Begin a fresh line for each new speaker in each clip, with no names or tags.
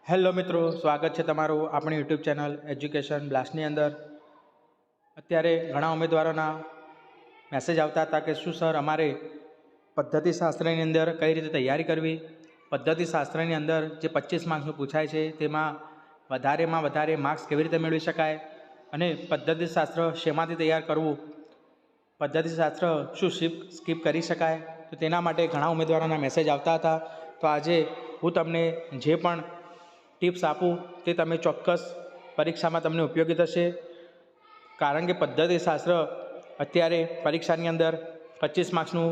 Hello મિત્રો, સ્વાગત છે તમારું આપણી યુટ્યુબ ચેનલ એજ્યુકેશન બ્લાસ્ટની અંદર। અત્યારે ઘણા ઉમેદવારોના મેસેજ આવતા હતા કે શું સર અમારે પદ્ધતિશાસ્ત્રની અંદર કઈ રીતે તૈયારી કરવી, પદ્ધતિશાસ્ત્રની અંદર જે 25 માર્ક્સનું પૂછાય છે તેમાં વધારેમાં વધારે માર્ક્સ કેવી રીતે મેળવી શકાય અને પદ્ધતિશાસ્ત્ર શેમાંથી તૈયાર કરવું, પદ્ધતિશાસ્ત્ર શું સ્કીપ કરી શકાય, તો તેના માટે ઘણા ઉમેદવારોના મેસેજ આવતા હતા। તો આજે હું તમને જે પણ ટિપ્સ આપું તે તમે ચોક્કસ પરીક્ષામાં તમને ઉપયોગી થશે। કારણ કે પદ્ધતિશાસ્ત્ર અત્યારે પરીક્ષાની અંદર 25 માર્ક્સનું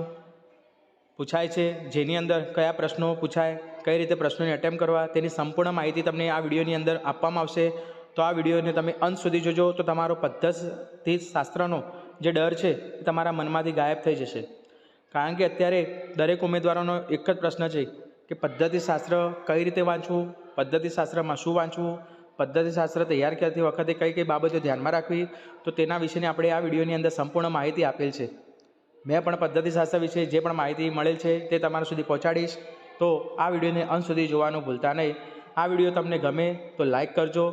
પૂછાય છે, જેની અંદર કયા પ્રશ્નો પૂછાય, કઈ રીતે પ્રશ્નોને અટેમ્પ્ટ કરવા તેની સંપૂર્ણ માહિતી તમને આ વિડીયોની અંદર આપવામાં આવશે। તો આ વિડીયોને તમે અંત સુધી જોજો તો તમારો પદ્ધતિશાસ્ત્રનો જે ડર છે એ તમારા મનમાંથી ગાયબ થઈ જશે। કારણ કે અત્યારે દરેક ઉમેદવારોનો એક જ પ્રશ્ન છે કે પદ્ધતિશાસ્ત્ર કઈ રીતે વાંચવું, પદ્ધતિશાસ્ત્રમાં શું વાંચવું, પદ્ધતિશાસ્ત્ર તૈયાર કરતી વખતે કઈ કઈ બાબતો ધ્યાનમાં રાખવી, તો તેના વિશેની આપણે આ વિડીયોની અંદર સંપૂર્ણ માહિતી આપેલ છે। મેં પણ પદ્ધતિશાસ્ત્ર વિશે જે પણ માહિતી મળેલ છે તે તમારા સુધી પહોંચાડીશ। તો આ વિડીયોને અંત સુધી જોવાનું ભૂલતા નહીં। આ વિડીયો તમને ગમે તો લાઈક કરજો,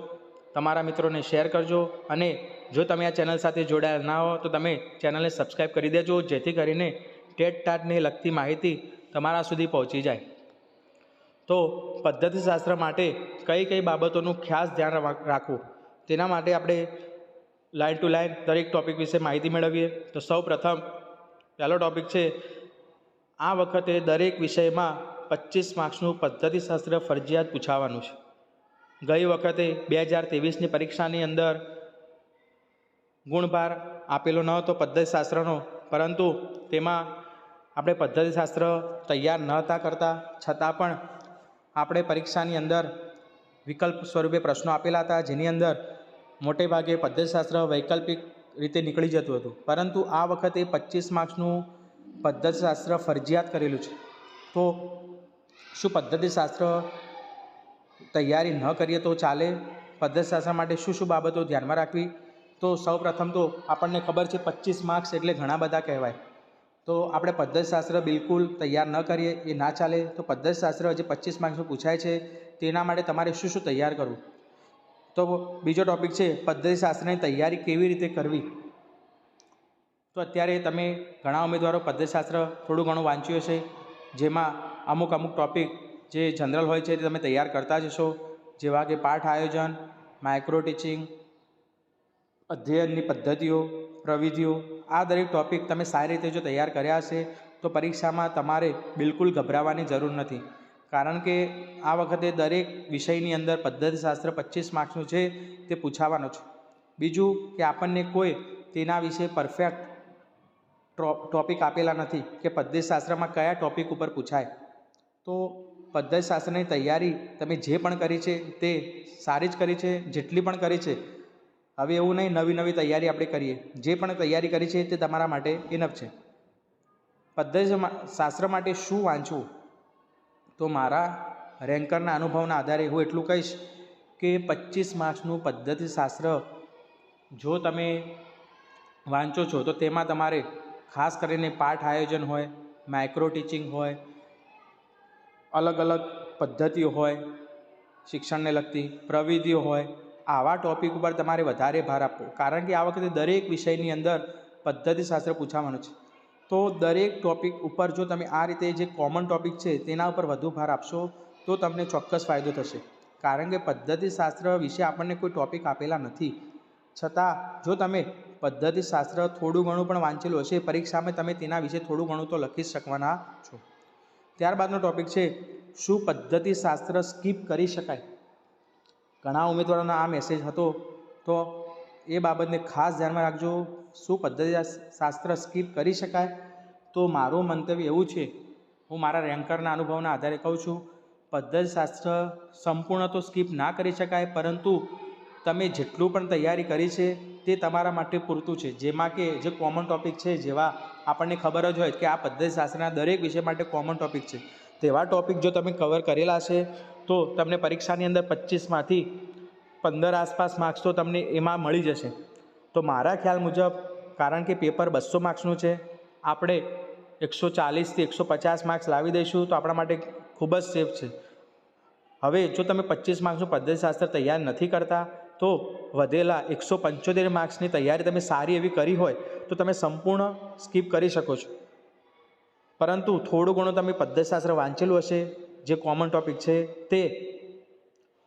તમારા મિત્રોને શેર કરજો અને જો તમે આ ચેનલ સાથે જોડાયેલ ના હો તો તમે ચેનલને સબસ્ક્રાઈબ કરી દેજો, જેથી કરીને ટેટ ટાટને લગતી માહિતી તમારા સુધી પહોંચી જાય। તો પદ્ધતિશાસ્ત્ર માટે કઈ કઈ બાબતોનું ખાસ ધ્યાન રાખવું તેના માટે આપણે લાઇન ટુ લાઇન દરેક ટૉપિક વિશે માહિતી મેળવીએ। તો સૌ પ્રથમ પહેલો ટૉપિક છે, આ વખતે દરેક વિષયમાં 25 માર્ક્સનું પદ્ધતિશાસ્ત્ર ફરજિયાત પૂછાવાનું છે। ગઈ વખતે 2023ની પરીક્ષાની અંદર ગુણભાર આપેલો ન હતો પદ્ધતિશાસ્ત્રનો, પરંતુ તેમાં આપણે પદ્ધતિશાસ્ત્ર તૈયાર ન હતા કરતા છતાં પણ આપણે પરીક્ષાની અંદર વિકલ્પ સ્વરૂપે પ્રશ્નો આપેલા હતા, જેની અંદર મોટે ભાગે પદ્ધતિશાસ્ત્ર વૈકલ્પિક રીતે નીકળી જતું હતું, પરંતુ આ વખતે 25 માર્ક્સનું પદ્ધતિશાસ્ત્ર ફરજિયાત કરેલું છે। તો શું પદ્ધતિશાસ્ત્ર તૈયારી ન કરીએ તો ચાલે? પદ્ધતિશાસ્ત્ર માટે શું શું બાબતો ધ્યાનમાં રાખવી? તો સૌ પ્રથમ તો આપણને ખબર છે 25 માર્ક્સ એટલે ઘણા બધા કહેવાય, તો આપણે પદ્ધતિશાસ્ત્ર બિલકુલ તૈયાર ન કરીએ એ ના ચાલે। તો પદ્ધતિશાસ્ત્ર જે 25 માર્ક્સનું પૂછાય છે તેના માટે તમારે શું શું તૈયાર કરવું? તો બીજો ટૉપિક છે પદ્ધતિશાસ્ત્રની તૈયારી કેવી રીતે કરવી। તો અત્યારે તમે ઘણા ઉમેદવારો પદ્ધતિશાસ્ત્ર થોડું ઘણું વાંચ્યું હશે, જેમાં અમુક ટૉપિક જે જનરલ હોય છે તે તમે તૈયાર કરતા જ હશો, જેવા કે પાઠ આયોજન, માઇક્રો ટીચિંગ, અધ્યયનની પદ્ધતિઓ, પ્રવિધિઓ, આ દરેક ટૉપિક તમે સારી રીતે જો તૈયાર કર્યા હશે તો પરીક્ષામાં તમારે બિલકુલ ગભરાવાની જરૂર નથી। કારણ કે આ વખતે દરેક વિષયની અંદર પદ્ધતિશાસ્ત્ર 25 માર્ક્સનું છે તે પૂછાવાનું છે। બીજું કે આપણને કોઈ તેના વિશે પરફેક્ટ ટૉપિક આપેલા નથી કે પદ્ધતિશાસ્ત્રમાં કયા ટૉપિક ઉપર પૂછાય। તો પદ્ધતિશાસ્ત્રની તૈયારી તમે જે પણ કરી છે તે સારી જ કરી છે, જેટલી પણ કરી છે। હવે એવું નહીં નવી નવી તૈયારી આપણે કરીએ, જે પણ તૈયારી કરી છે તે તમારા માટે ઇનફ છે। પદ્ધતિશાસ્ત્ર માટે શું વાંચવું? તો મારા રેન્કરના અનુભવના આધારે હું એટલું કહીશ કે 25 માર્ક્સનું પદ્ધતિશાસ્ત્ર જો તમે વાંચો છો તો તેમાં તમારે ખાસ કરીને પાઠ આયોજન હોય, માઇક્રો ટીચિંગ હોય, અલગ અલગ પદ્ધતિઓ હોય, શિક્ષણને લગતી પ્રવિધિઓ હોય, આવા ટૉપિક ઉપર તમારે વધારે ભાર આપવો। કારણ કે આ વખતે દરેક વિષયની અંદર પદ્ધતિશાસ્ત્ર પૂછાવાનું છે। તો દરેક ટૉપિક ઉપર જો તમે આ રીતે જે કોમન ટૉપિક છે તેના ઉપર વધુ ભાર આપશો તો તમને ચોક્કસ ફાયદો થશે। કારણ કે પદ્ધતિશાસ્ત્ર વિશે આપણને કોઈ ટૉપિક આપેલા નથી, છતાં જો તમે પદ્ધતિશાસ્ત્ર થોડું ઘણું પણ વાંચેલું હશે, પરીક્ષામાં તમે તેના વિશે થોડું ઘણું તો લખી શકવાના છો। ત્યારબાદનો ટૉપિક છે, શું પદ્ધતિશાસ્ત્ર સ્કીપ કરી શકાય? ઘણા ઉમેદવારોનો આ મેસેજ હતો, તો એ બાબતને ખાસ ધ્યાનમાં રાખજો। શું પદ્ધતિશાસ્ત્ર સ્કીપ કરી શકાય? તો મારું મંતવ્ય એવું છે, હું મારા રેન્કરના અનુભવના આધારે કહું છું, પદ્ધતિશાસ્ત્ર સંપૂર્ણ તો સ્કીપ ના કરી શકાય, પરંતુ તમે જેટલું પણ તૈયારી કરી છે તે તમારા માટે પૂરતું છે। જેમાં કે જે કોમન ટૉપિક છે, જેવા આપણને ખબર જ હોય કે આ પદ્ધતિશાસ્ત્રના દરેક વિષય માટે કોમન ટૉપિક છે, તેવા ટૉપિક જો તમે કવર કરેલા છે તો તમને પરીક્ષાની અંદર 25માંથી 15 આસપાસ માર્ક્સ તો તમને એમાં મળી જશે। તો મારા ખ્યાલ મુજબ, કારણ કે પેપર 200 માર્ક્સનું છે, આપણે 140થી 150 માર્ક્સ લાવી દઈશું તો આપણા માટે ખૂબ જ સેફ છે। હવે જો તમે 25 માર્ક્સનું પદ્ધતિશાસ્ત્ર તૈયાર નથી કરતા તો વધેલા 175 માર્ક્સની તૈયારી તમે સારી એવી કરી હોય તો તમે સંપૂર્ણ સ્કીપ કરી શકો છો. પરંતુ થોડું ઘણું તમે પદ્ધતિશાસ્ત્ર વાંચેલું હશે, જે કોમન ટૉપિક છે તે,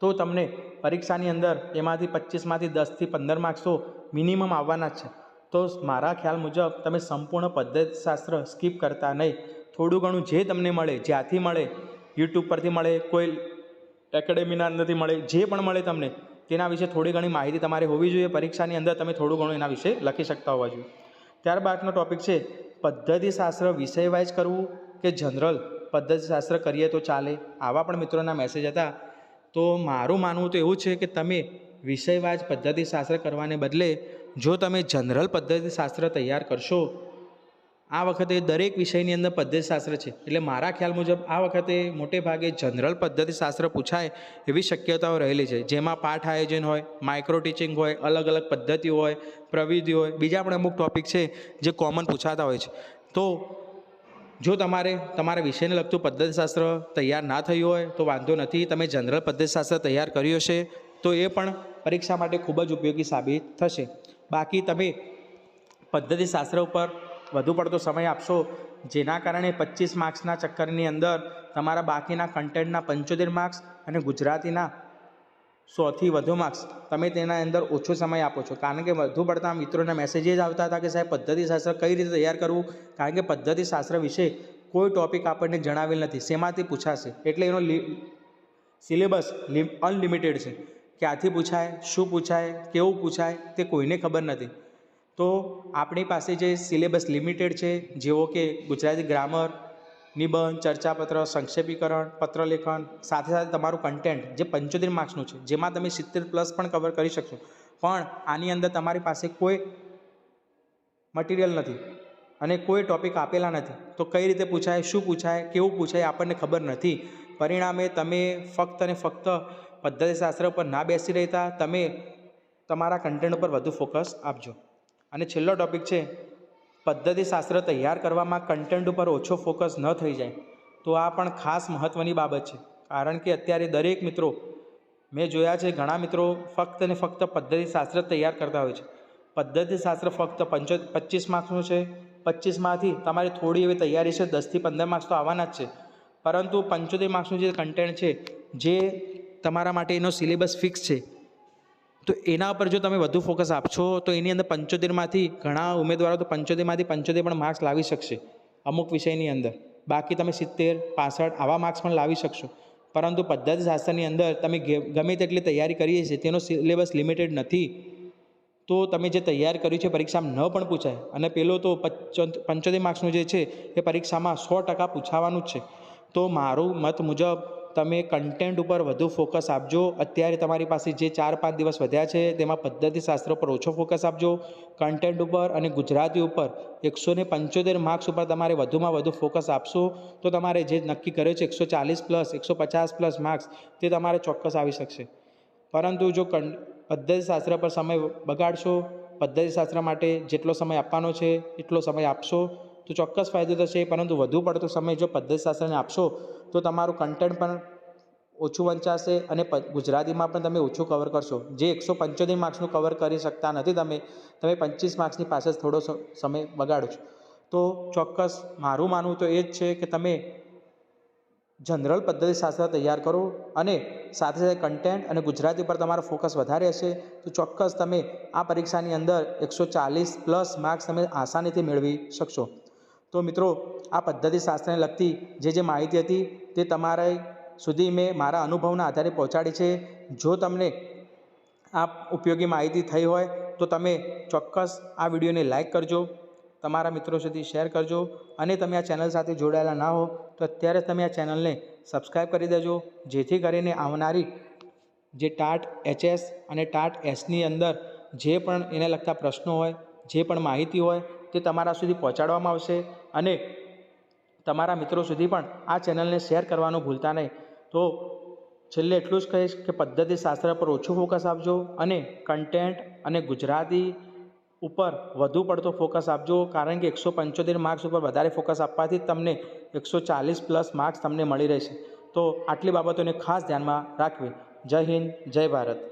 તો તમને પરીક્ષાની અંદર એમાંથી 25માંથી 10થી 15 માર્ક્સ તો મિનિમમ આવવાના જ છે. તો મારા ખ્યાલ મુજબ તમે સંપૂર્ણ પદ્ધતિશાસ્ત્ર સ્કીપ કરતા નહીં. થોડું ઘણું જે તમને મળે, જ્યાંથી મળે, યુટ્યુબ પરથી મળે, કોઈ એકેડેમીના અંદરથી મળે, જે પણ મળે તમને તેના વિશે થોડી ઘણી માહિતી તમારે હોવી જોઈએ. પરીક્ષાની અંદર તમે થોડું ઘણું એના વિશે લખી શકતા હોવા જોઈએ. ત્યારબાદનો ટૉપિક છે પદ્ધતિશાસ્ત્ર વિષય વાઇઝ કરવું કે જનરલ પદ્ધતિશાસ્ત્ર કરીએ તો ચાલે. આવા પણ મિત્રોના મેસેજ હતા. તો મારું માનવું તો એવું છે કે તમે વિષય વાઇઝ પદ્ધતિશાસ્ત્ર કરવાને બદલે જો તમે જનરલ પદ્ધતિશાસ્ત્ર તૈયાર કરશો, આ વખતે દરેક વિષયની અંદર પદ્ધતિશાસ્ત્ર છે, એટલે મારા ખ્યાલ મુજબ આ વખતે મોટે ભાગે જનરલ પદ્ધતિશાસ્ત્ર પૂછાય એવી શક્યતાઓ રહેલી છે, જેમાં પાઠ આયોજન હોય, માઇક્રો ટીચિંગ હોય, અલગ અલગ પદ્ધતિઓ હોય, પ્રવિધિ હોય, બીજા પણ અમુક ટૉપિક છે જે કોમન પૂછાતા હોય છે. તો જો તમારે તમારા વિષયને લગતું પદ્ધતિશાસ્ત્ર તૈયાર ના થયું હોય તો વાંધો નથી, તમે જનરલ પદ્ધતિશાસ્ત્ર તૈયાર કર્યું હશે તો એ પણ પરીક્ષા માટે ખૂબ જ ઉપયોગી સાબિત થશે. બાકી તમે પદ્ધતિશાસ્ત્ર ઉપર વધુ પડતો સમય આપશો, જેના કારણે 25 માર્ક્સના ચક્કરની અંદર તમારા બાકીના કન્ટેન્ટના 75 માર્ક્સ અને ગુજરાતીના 100થી વધુ માર્ક્સ તમે તેના અંદર ઓછો સમય આપો છો. કારણ કે વધુ પડતા મિત્રોના મેસેજ જ આવતા હતા કે સાહેબ પદ્ધતિશાસ્ત્ર કઈ રીતે તૈયાર કરવું, કારણ કે પદ્ધતિશાસ્ત્ર વિશે કોઈ ટૉપિક આપણને જણાવેલ નથી, શેમાંથી પૂછાશે, એટલે એનો સિલેબસ અનલિમિટેડ છે. ક્યાંથી પૂછાય, શું પૂછાય, કેવું પૂછાય તે કોઈને ખબર નથી. તો આપણી પાસે જે સિલેબસ લિમિટેડ છે, જેવો કે ગુજરાતી ગ્રામર, નિબંધ, ચર્ચાપત્ર, સંક્ષેપીકરણ, પત્રલેખન, સાથે સાથે તમારું કન્ટેન્ટ જે 75 માર્ક્સનું છે, જેમાં તમે 70+ પણ કવર કરી શકશો, પણ આની અંદર તમારી પાસે કોઈ મટીરિયલ નથી અને કોઈ ટૉપિક આપેલા નથી. તો કઈ રીતે પૂછાય, શું પૂછાય, કેવું પૂછાય આપણને ખબર નથી. પરિણામે તમે ફક્ત અને ફક્ત પદ્ધતિશાસ્ત્ર પર ના બેસી રહેતા, તમે તમારા કન્ટેન્ટ ઉપર વધુ ફોકસ આપજો. અને છેલ્લો ટૉપિક છે પદ્ધતિશાસ્ત્ર તૈયાર કરવામાં કન્ટેન્ટ ઉપર ઓછો ફોકસ ન થઈ જાય, તો આ પણ ખાસ મહત્ત્વની બાબત છે. કારણ કે અત્યારે દરેક મિત્રો, મેં જોયા છે ઘણા મિત્રો ફક્ત અને ફક્ત પદ્ધતિશાસ્ત્ર તૈયાર કરતા હોય છે. પદ્ધતિશાસ્ત્ર ફક્ત 25 માર્ક્સનું છે. 25માંથી તમારી થોડી એવી તૈયારી છે, 10થી 15 માર્ક્સ તો આવવાના જ છે, પરંતુ 75 માર્ક્સનું જે કન્ટેન્ટ છે, જે તમારા માટે એનો સિલેબસ ફિક્સ છે, તો એના પર જો તમે વધુ ફોકસ આપશો તો એની અંદર 75માંથી ઘણા ઉમેદવારો તો 75માંથી 75 પણ માર્ક્સ લાવી શકશે અમુક વિષયની અંદર. બાકી તમે 70, 65 આવા માર્ક્સ પણ લાવી શકશો. પરંતુ પદ્ધતિશાસ્ત્રની અંદર તમે ગમે તેટલી તૈયારી કરીએ છીએ, તેનો સિલેબસ લિમિટેડ નથી. તો તમે જે તૈયાર કર્યું છે પરીક્ષામાં ન પણ પૂછાય, અને પેલો તો 75 માર્ક્સનું જે છે એ પરીક્ષામાં 100% પૂછાવાનું જ છે. તો મારું મત મુજબ તમે કન્ટેન્ટ ઉપર વધુ ફોકસ આપજો. અત્યારે તમારી પાસે જે 4-5 દિવસ વધ્યા છે તેમાં પદ્ધતિશાસ્ત્ર પર ઓછો ફોકસ આપજો, કન્ટેન્ટ ઉપર અને ગુજરાતી ઉપર 175 માર્ક્સ ઉપર તમારે વધુમાં વધુ ફોકસ આપશો તો તમારે જે નક્કી કર્યો છે 140+, 150+ માર્ક્સ તે તમારે ચોક્કસ આવી શકશે. પરંતુ જો પદ્ધતિશાસ્ત્ર પર સમય બગાડશો, પદ્ધતિશાસ્ત્ર માટે જેટલો સમય આપવાનો છે એટલો સમય આપશો તો ચોક્કસ ફાયદો થશે. પરંતુ વધુ પડતો સમય જો પદ્ધતિશાસ્ત્રને આપશો તો તમારું કન્ટેન્ટ પણ ઓછું વંચાશે અને ગુજરાતીમાં પણ તમે ઓછું કવર કરશો. જે 175 માર્ક્સનું કવર કરી શકતા નથી તમે 25 માર્ક્સની પાસે થોડો સમય બગાડો છો. તો ચોક્કસ મારું માનવું તો એ જ છે કે તમે જનરલ પદ્ધતિશાસ્ત્ર તૈયાર કરો અને સાથે સાથે કન્ટેન્ટ અને ગુજરાતી પર તમારો ફોકસ વધારે હશે તો ચોક્કસ તમે આ પરીક્ષાની અંદર 140+ માર્ક્સ તમે આસાનીથી મેળવી શકશો. તો મિત્રો, આ પદ્ધતિશાસ્ત્રને લગતી જે માહિતી હતી તે તમારા સુધી મેં મારા અનુભવના આધારે પહોંચાડી છે. જો તમને આ ઉપયોગી માહિતી થઈ હોય તો તમે ચોક્કસ આ વિડીયોને લાઈક કરજો, તમારા મિત્રો સુધી શેર કરજો, અને તમે આ ચેનલ સાથે જોડાયેલા ના હો તો અત્યારે તમે આ ચેનલને સબસ્ક્રાઈબ કરી દેજો, જેથી કરીને આવનારી જે ટાટ HS અને ટાટ Sની અંદર જે પણ એને લગતા પ્રશ્નો હોય, જે પણ માહિતી હોય તે તમારા સુધી પહોંચાડવામાં આવશે. અને તમારા મિત્રો સુધી પણ આ ચેનલને શેર કરવાનું ભૂલતા નહીં. તો છેલ્લે એટલું જ કહીશ કે પદ્ધતિશાસ્ત્ર પર ઓછું ફોકસ આપજો અને કન્ટેન્ટ અને ગુજરાતી ઉપર વધુ પડતો ફોકસ આપજો. કારણ કે 175 માર્ક્સ ઉપર વધારે ફોકસ આપવાથી તમને 140+ માર્ક્સ તમને મળી રહેશે. તો તો આટલી બાબતોને ખાસ ધ્યાનમાં રાખવી. જય હિન્દ, જય ભારત.